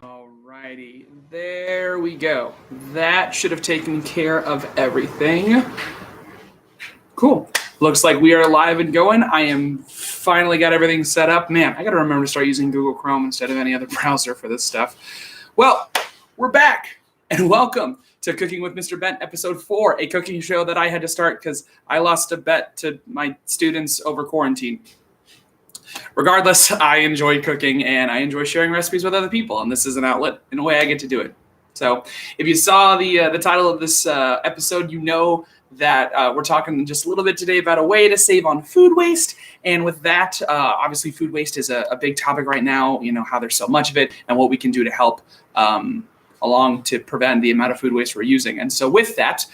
Alrighty, there we go. That should have taken care of everything. Cool. Looks like we are live and going. I am finally got everything set up. Man, I got to remember to start using Google Chrome instead of any other browser for this stuff. Well, we're back and welcome to Cooking with Mr. Bent, episode 4, a cooking show that I had to start because I lost a bet to my students over quarantine. Regardless, I enjoy cooking and I enjoy sharing recipes with other people, and this is an outlet in a way I get to do it. So if you saw the title of this episode, you know that we're talking just a little bit today about a way to save on food waste. And with that, obviously food waste is a big topic right now, you know, how there's so much of it and what we can do to help along to prevent the amount of food waste we're using. And so with that,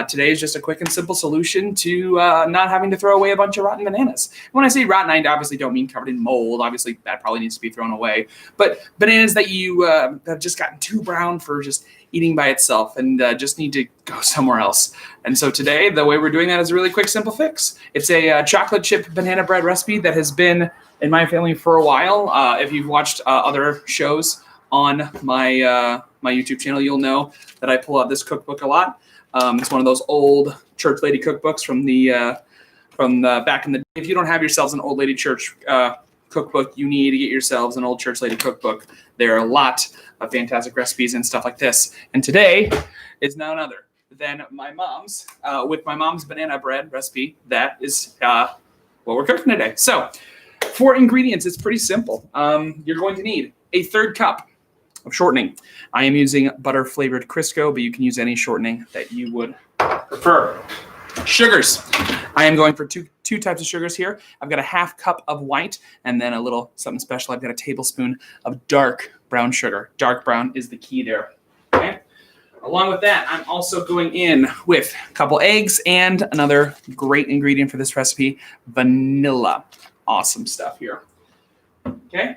today is just a quick and simple solution to not having to throw away a bunch of rotten bananas. When I say rotten, I obviously don't mean covered in mold. Obviously, that probably needs to be thrown away. But bananas that you have just gotten too brown for just eating by itself and just need to go somewhere else. And so today, the way we're doing that is a really quick, simple fix. It's a chocolate chip banana bread recipe that has been in my family for a while. If you've watched other shows on my my YouTube channel, you'll know that I pull out this cookbook a lot. It's one of those old church lady cookbooks from the back in the day. If you don't have yourselves an old lady church cookbook, you need to get yourselves an old church lady cookbook. There are a lot of fantastic recipes and stuff like this. And today is none other than my mom's with my mom's banana bread recipe. That is what we're cooking today. So for ingredients, it's pretty simple. You're going to need a 1/3 cup of shortening. I am using butter flavored Crisco, but you can use any shortening that you would prefer. Sugars. I am going for two types of sugars here. I've got a 1/2 cup of white and then a little something special. I've got a tablespoon of dark brown sugar. Dark brown is the key there. Okay. Along with that, I'm also going in with a couple eggs and another great ingredient for this recipe, vanilla. Awesome stuff here. Okay.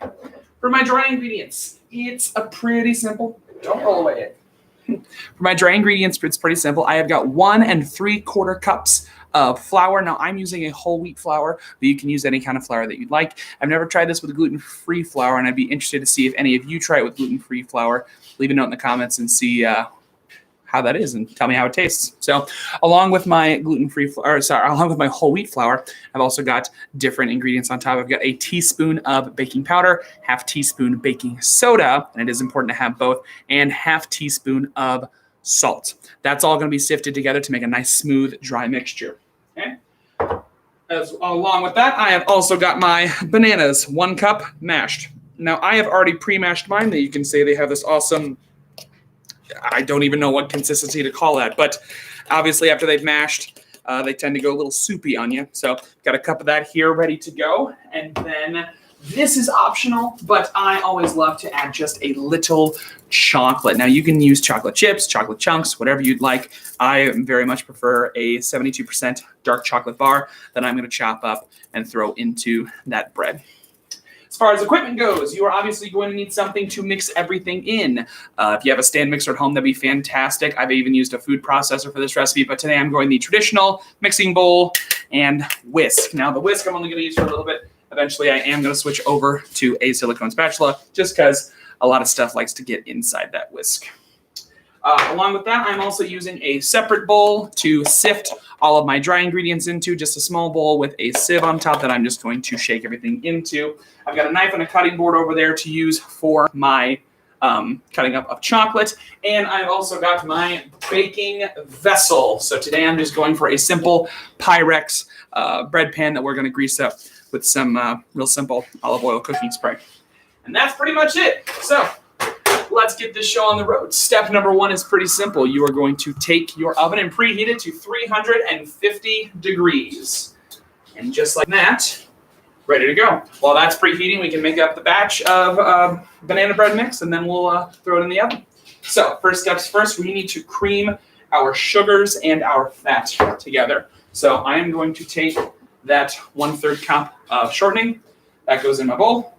For my dry ingredients, it's a pretty simple. Don't roll away it. For my dry ingredients, it's pretty simple. I have got 1 3/4 cups of flour. Now I'm using a whole wheat flour, but you can use any kind of flour that you'd like. I've never tried this with gluten-free flour, and I'd be interested to see if any of you try it with gluten-free flour. Leave a note in the comments and see how that is and tell me how it tastes. So along with my gluten-free flour, along with my whole wheat flour, I've also got different ingredients on top. I've got a teaspoon of baking powder, 1/2 teaspoon baking soda, and it is important to have both, and 1/2 teaspoon of salt. That's all going to be sifted together to make a nice, smooth, dry mixture. Okay. Along with that, I have also got my bananas, 1 cup mashed. Now I have already pre-mashed mine. That you can say they have this awesome, I don't even know what consistency to call that, but obviously after they've mashed, they tend to go a little soupy on you. So got a cup of that here ready to go. And then this is optional, but I always love to add just a little chocolate. Now you can use chocolate chips, chocolate chunks, whatever you'd like. I very much prefer a 72% dark chocolate bar that I'm going to chop up and throw into that bread. As far as equipment goes, you are obviously going to need something to mix everything in. If you have a stand mixer at home, that'd be fantastic. I've even used a food processor for this recipe, but today I'm going the traditional mixing bowl and whisk. Now the whisk I'm only going to use for a little bit. Eventually I am going to switch over to a silicone spatula just because a lot of stuff likes to get inside that whisk. Along with that, I'm also using a separate bowl to sift all of my dry ingredients into, just a small bowl with a sieve on top that I'm just going to shake everything into. I've got a knife and a cutting board over there to use for my cutting up of chocolate. And I've also got my baking vessel. So today I'm just going for a simple Pyrex bread pan that we're going to grease up with some real simple olive oil cooking spray. And that's pretty much it. So let's get this show on the road. Step number 1 is pretty simple. You are going to take your oven and preheat it to 350 degrees. And just like that, ready to go. While that's preheating, we can make up the batch of banana bread mix, and then we'll throw it in the oven. So first steps first, we need to cream our sugars and our fat together. So I am going to take that 1/3 cup of shortening. That goes in my bowl.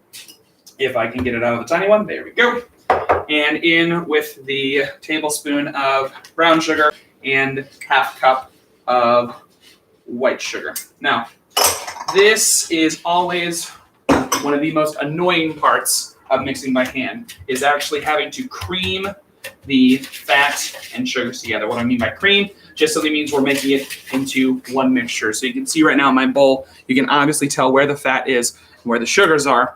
If I can get it out of the tiny one, there we go. And in with the tablespoon of brown sugar and 1/2 cup of white sugar. Now, this is always one of the most annoying parts of mixing by hand is actually having to cream the fat and sugars together. What I mean by cream just simply means we're making it into one mixture. So you can see right now in my bowl, you can obviously tell where the fat is and where the sugars are.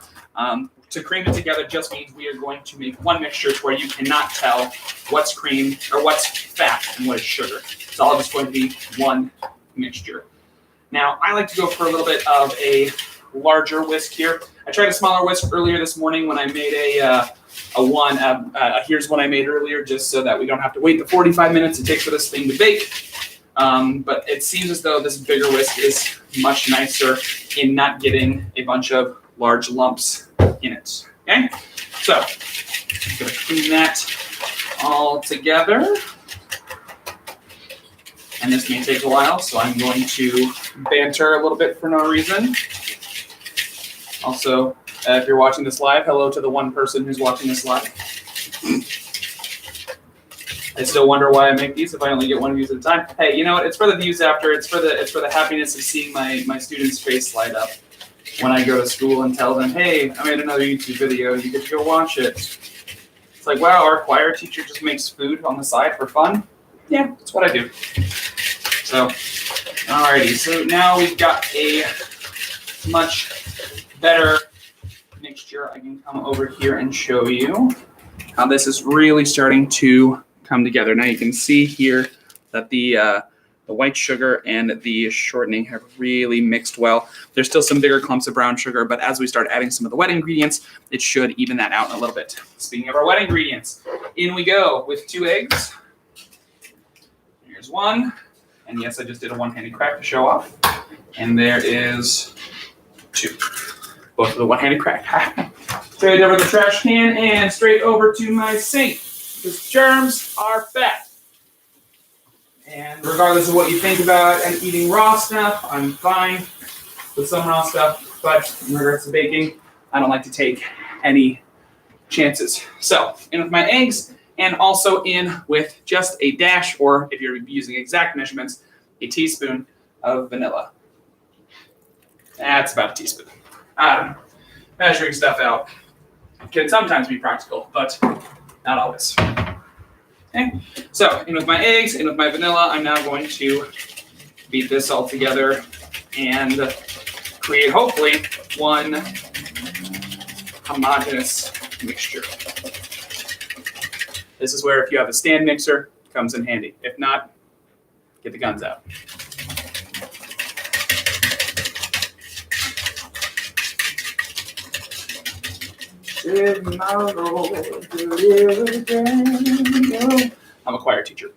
To cream it together just means we are going to make one mixture to where you cannot tell what's cream or what's fat and what is sugar. It's all just going to be one mixture. Now, I like to go for a little bit of a larger whisk here. I tried a smaller whisk earlier this morning when I made here's one I made earlier, just so that we don't have to wait the 45 minutes it takes for this thing to bake. But it seems as though this bigger whisk is much nicer in not getting a bunch of large lumps in it. Okay, so I'm going to clean that all together. And this may take a while, so I'm going to banter a little bit for no reason. Also, if you're watching this live, hello to the one person who's watching this live. I still wonder why I make these if I only get one views at a time. Hey, you know what? It's for the views after. It's for the happiness of seeing my students' face light up when I go to school and tell them, hey, I made another YouTube video. You get to go watch it. It's like, wow, our choir teacher just makes food on the side for fun. Yeah, that's what I do. So, alrighty. So now we've got a much better mixture. I can come over here and show you how this is really starting to come together. Now you can see here that the white sugar and the shortening have really mixed well. There's still some bigger clumps of brown sugar, but as we start adding some of the wet ingredients, it should even that out a little bit. Speaking of our wet ingredients, in we go with 2 eggs. Here's one. And yes, I just did a one-handed crack to show off. And there is 2. Both of the one-handed crack. Straight over the trash can and straight over to my sink. Because germs are bad. And regardless of what you think about and eating raw stuff, I'm fine with some raw stuff. But in regards to baking, I don't like to take any chances. So, in with my eggs, and also in with just a dash, or if you're using exact measurements, a teaspoon of vanilla. That's about a teaspoon. Measuring stuff out can sometimes be practical, but not always. Okay, so in with my eggs, in with my vanilla, I'm now going to beat this all together and create, hopefully, one homogeneous mixture. This is where if you have a stand mixer, it comes in handy. If not, get the guns out. I'm a choir teacher.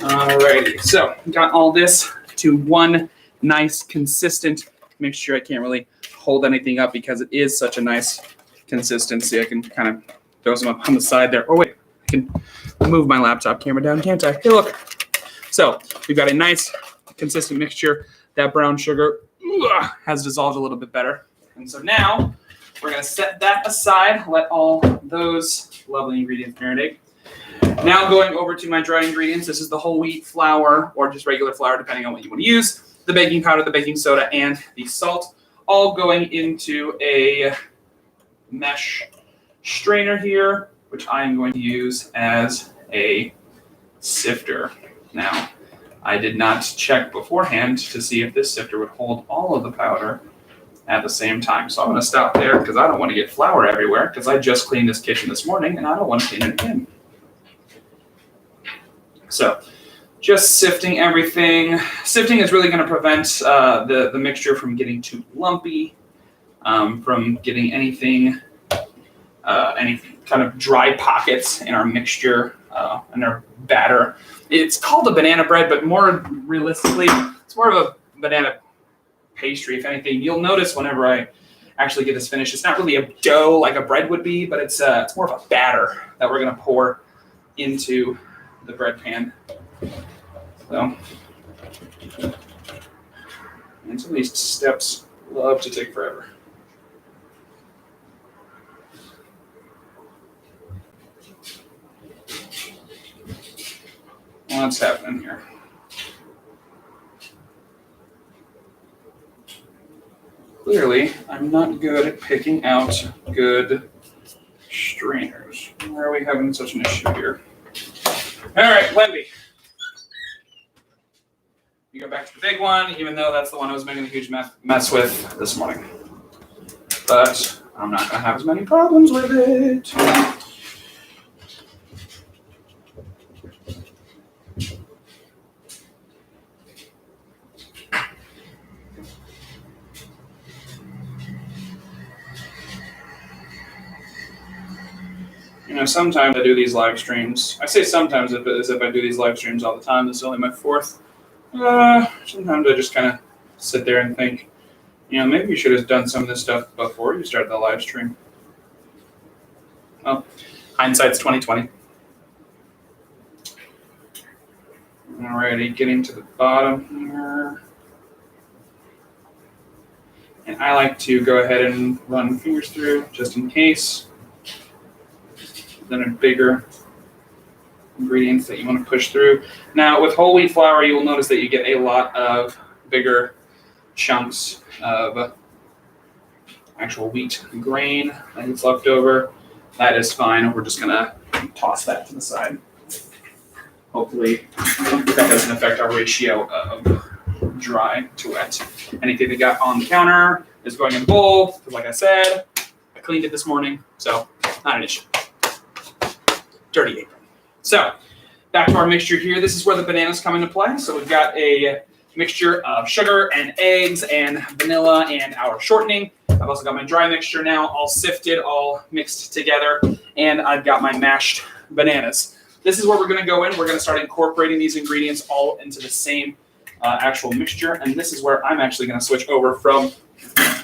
Alrighty, so got all this to one nice consistent mixture. I can't really hold anything up because it is such a nice consistency. I can kind of throw some up on the side there. Oh wait, I can move my laptop camera down, can't I? Hey, look. So we've got a nice consistent mixture. That brown sugar has dissolved a little bit better. And so now we're going to set that aside, let all those lovely ingredients marinate. Now going over to my dry ingredients. This is the whole wheat flour or just regular flour, depending on what you want to use. The baking powder, the baking soda, and the salt, all going into a mesh strainer here, which I am going to use as a sifter. Now, I did not check beforehand to see if this sifter would hold all of the powder at the same time. So I'm going to stop there because I don't want to get flour everywhere because I just cleaned this kitchen this morning and I don't want to clean it again. So just sifting everything. Sifting is really going to prevent the mixture from getting too lumpy, from getting any kind of dry pockets in our mixture, in our batter. It's called a banana bread, but more realistically, it's more of a banana pastry, if anything. You'll notice whenever I actually get this finished, it's not really a dough like a bread would be, but it's more of a batter that we're going to pour into the bread pan. So And some of these steps love to take forever. What's happening here? Clearly, I'm not good at picking out good strainers. Why are we having such an issue here? All right, Wendy. You go back to the big one, even though that's the one I was making a huge mess with this morning. But I'm not going to have as many problems with it. You know, sometimes I do these live streams. I say sometimes as if I do these live streams all the time. This is only my fourth. Sometimes I just kind of sit there and think, you know, maybe you should have done some of this stuff before you started the live stream. Well, hindsight's 20/20. Alrighty, getting to the bottom here. And I like to go ahead and run fingers through just in case. Then a bigger ingredients that you want to push through. Now, with whole wheat flour, you will notice that you get a lot of bigger chunks of actual wheat grain that gets left over. That is fine. We're just going to toss that to the side. Hopefully, that doesn't affect our ratio of dry to wet. Anything that got on the counter is going in the bowl, because like I said, I cleaned it this morning, so not an issue. Dirty apron. So, back to our mixture here. This is where the bananas come into play. So we've got a mixture of sugar and eggs and vanilla and our shortening. I've also got my dry mixture now, all sifted, all mixed together, and I've got my mashed bananas. This is where we're going to go in. We're going to start incorporating these ingredients all into the same actual mixture, and this is where I'm actually going to switch over from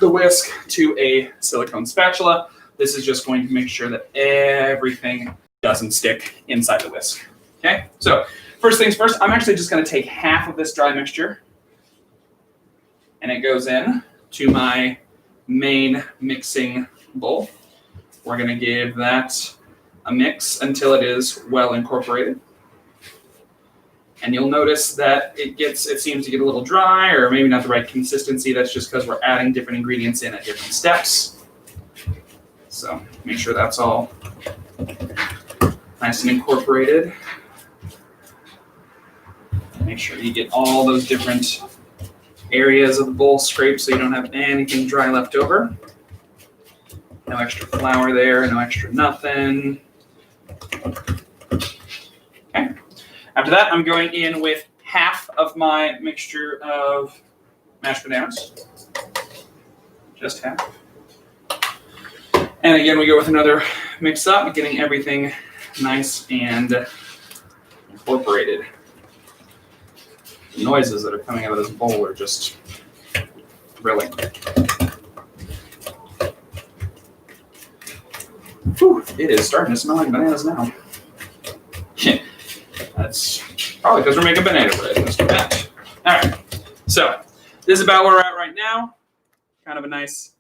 the whisk to a silicone spatula. This is just going to make sure that everything doesn't stick inside the whisk. Okay, so first things first, I'm actually just going to take half of this dry mixture, and it goes in to my main mixing bowl. We're going to give that a mix until it is well incorporated. And you'll notice that it seems to get a little dry, or maybe not the right consistency. That's just because we're adding different ingredients in at different steps. So make sure that's all nice and incorporated. Make sure you get all those different areas of the bowl scraped so you don't have anything dry left over. No extra flour there, no extra nothing. Okay. After that, I'm going in with half of my mixture of mashed bananas. Just half. And again, we go with another mix up, getting everything nice and incorporated. The noises that are coming out of this bowl are just thrilling. Whew, it is starting to smell like bananas now. That's probably because we're making banana bread. Let's do that. All right. So this is about where we're at right now. Kind of a nice,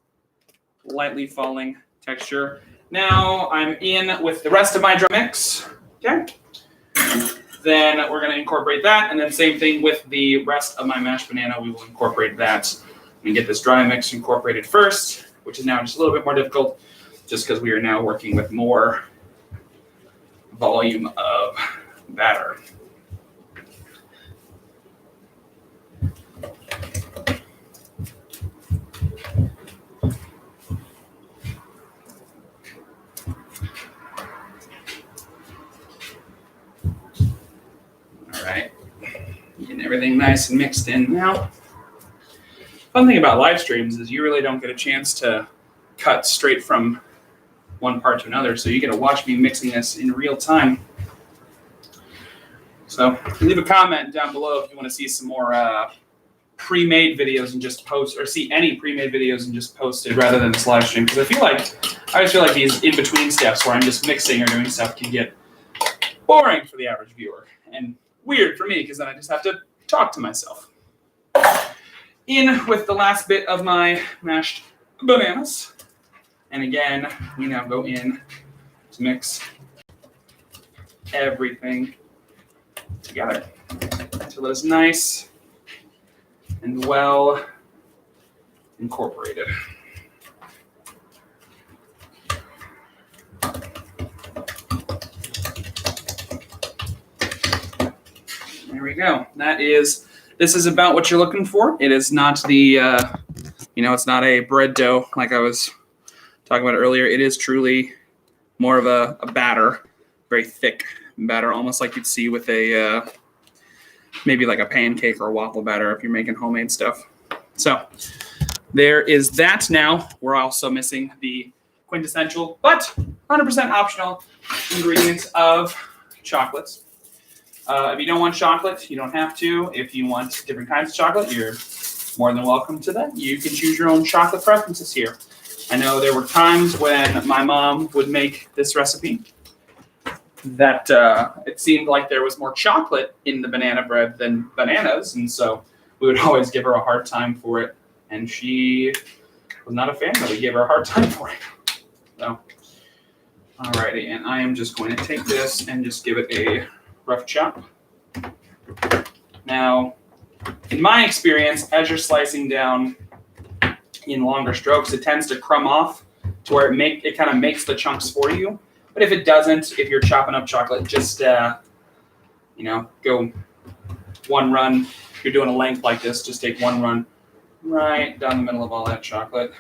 lightly falling texture. Now I'm in with the rest of my dry mix. Okay. Then we're going to incorporate that, and then same thing with the rest of my mashed banana. We will incorporate that and get this dry mix incorporated first, which is now just a little bit more difficult, just because we are now working with more volume of batter. All right, getting everything nice and mixed in now. Fun thing about live streams is you really don't get a chance to cut straight from one part to another, so you get to watch me mixing this in real time. So leave a comment down below if you want to see some more pre-made videos and just post, or see any pre-made videos and just post it rather than this live stream, because I always feel like these in-between steps where I'm just mixing or doing stuff can get boring for the average viewer and weird for me, because then I just have to talk to myself. in with the last bit of my mashed bananas. And again, we now go in to mix everything together until it is nice and well incorporated. There we go. This is about what you're looking for. It is not the, it's not a bread dough like I was talking about earlier. It is truly more of a batter, very thick batter, almost like you'd see with a, maybe like a pancake or a waffle batter if you're making homemade stuff. So there is that. Now we're also missing the quintessential, but 100% optional ingredients of chocolates. If you don't want chocolate, you don't have to. If you want different kinds of chocolate, you're more than welcome to that. You can choose your own chocolate preferences here. I know there were times when my mom would make this recipe that it seemed like there was more chocolate in the banana bread than bananas, and so we would always give her a hard time for it, and she was not a fan, but we gave her a hard time for it. So, alrighty, and I am just going to take this and just give it a rough chop. Now, in my experience, as you're slicing down in longer strokes, it tends to crumb off to where it kind of makes the chunks for you. But if it doesn't, if you're chopping up chocolate, just go one run. If you're doing a length like this, just take one run right down the middle of all that chocolate.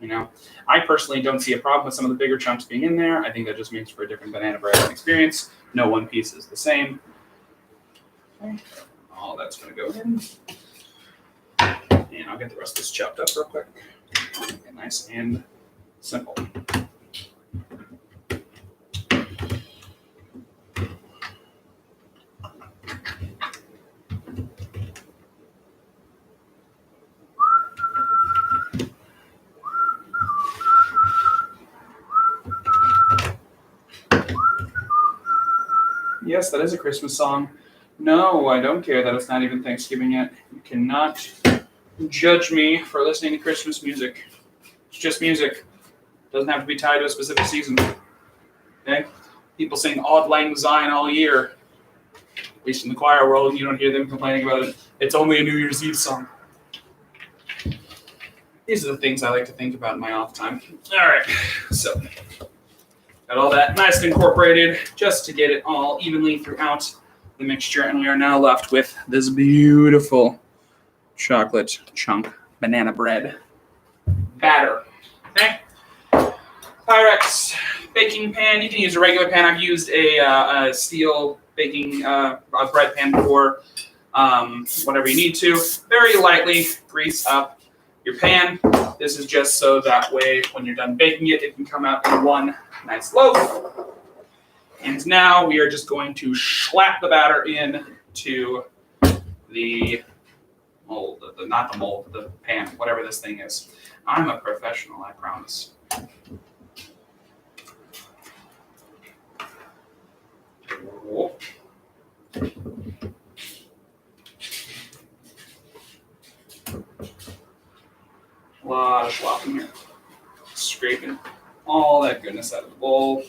I personally don't see a problem with some of the bigger chunks being in there. I think that just makes for a different banana bread experience. No one piece is the same. Okay. All that's going to go in. And I'll get the rest of this chopped up real quick. Okay, nice and simple. Yes, that is a Christmas song. No, I don't care that it's not even Thanksgiving yet. You cannot judge me for listening to Christmas music. It's just music. It doesn't have to be tied to a specific season. Okay? People sing Auld Lang Syne all year. At least in the choir world, you don't hear them complaining about it. It's only a New Year's Eve song. These are the things I like to think about in my off time. All right, so got all that nice and incorporated just to get it all evenly throughout the mixture, and we are now left with this beautiful chocolate chunk banana bread batter. Okay. Pyrex baking pan. You can use a regular pan. I've used a steel baking bread pan before. Whatever you need to. Very lightly grease up your pan. This is just so that way when you're done baking it, it can come out in one nice loaf. And now we are just going to slap the batter in to the mold, not the mold, the pan, whatever this thing is. I'm a professional, I promise. Whoa. A lot of slop in here. Scraping all that goodness out of the bowl.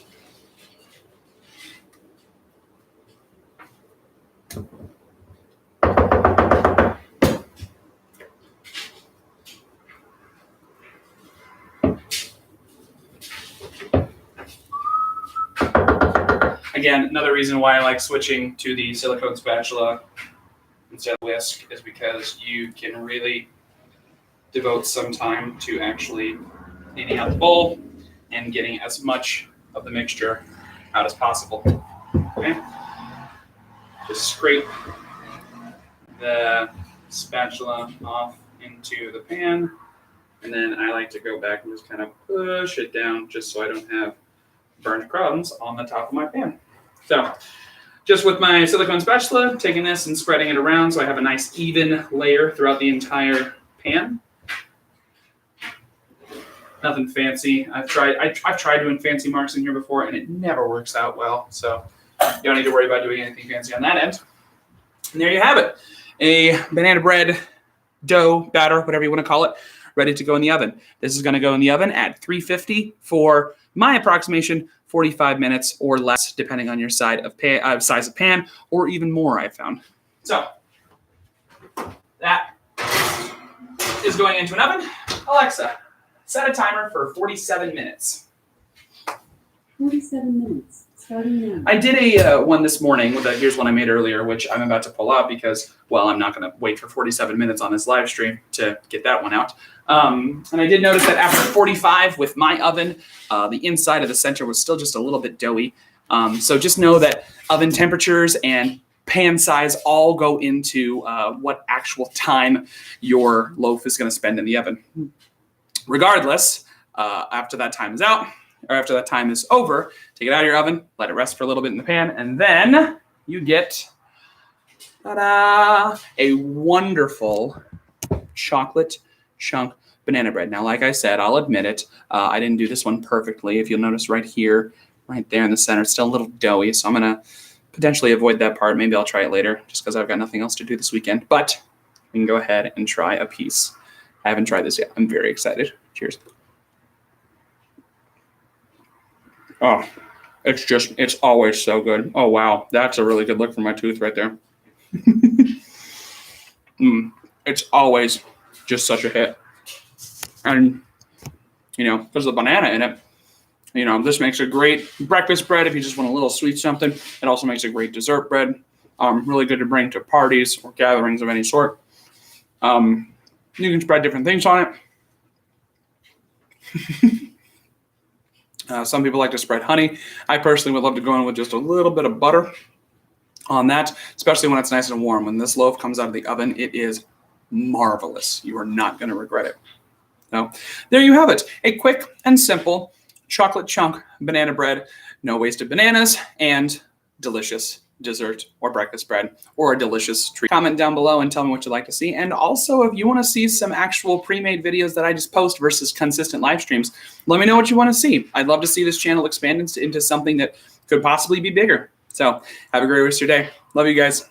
Again, another reason why I like switching to the silicone spatula instead of whisk is because you can really devote some time to actually cleaning out the bowl and getting as much of the mixture out as possible. Okay? Just scrape the spatula off into the pan, and then I like to go back and just kind of push it down just so I don't have burned crumbs on the top of my pan. So just with my silicone spatula, taking this and spreading it around so I have a nice even layer throughout the entire pan. Nothing fancy. I've tried doing fancy marks in here before, and it never works out well. So you don't need to worry about doing anything fancy on that end. And there you have it. A banana bread dough, batter, whatever you want to call it, ready to go in the oven. This is going to go in the oven at 350 for my approximation 45 minutes or less, depending on your size of pan, or even more, I've found. So that is going into an oven. Alexa, set a timer for 47 minutes. 47 minutes. Starting now. I did a one this morning. Here's one I made earlier, which I'm about to pull up because, well, I'm not going to wait for 47 minutes on this live stream to get that one out. And I did notice that after 45 with my oven, the inside of the center was still just a little bit doughy. So just know that oven temperatures and pan size all go into what actual time your loaf is going to spend in the oven. Regardless, after that time is out, or after that time is over, take it out of your oven, let it rest for a little bit in the pan, and then you get ta-da, a wonderful chocolate chunk banana bread. Now, like I said, I'll admit it, I didn't do this one perfectly. If you'll notice right here, right there in the center, it's still a little doughy, so I'm going to potentially avoid that part. Maybe I'll try it later, just because I've got nothing else to do this weekend. But we can go ahead and try a piece. I haven't tried this yet. I'm very excited. Cheers. Oh, it's always so good. Oh, wow. That's a really good look for my tooth right there. It's always just such a hit. And, because of the banana in it, this makes a great breakfast bread if you just want a little sweet something. It also makes a great dessert bread. Really good to bring to parties or gatherings of any sort. You can spread different things on it. Some people like to spread honey. I personally would love to go in with just a little bit of butter on that, especially when it's nice and warm. When this loaf comes out of the oven, it is marvelous. You are not going to regret it. So there you have it. A quick and simple chocolate chunk banana bread, no wasted bananas, and delicious dessert or breakfast bread or a delicious treat. Comment down below and tell me what you'd like to see. And also, if you want to see some actual pre-made videos that I just post versus consistent live streams, let me know what you want to see. I'd love to see this channel expand into something that could possibly be bigger. So have a great rest of your day. Love you guys.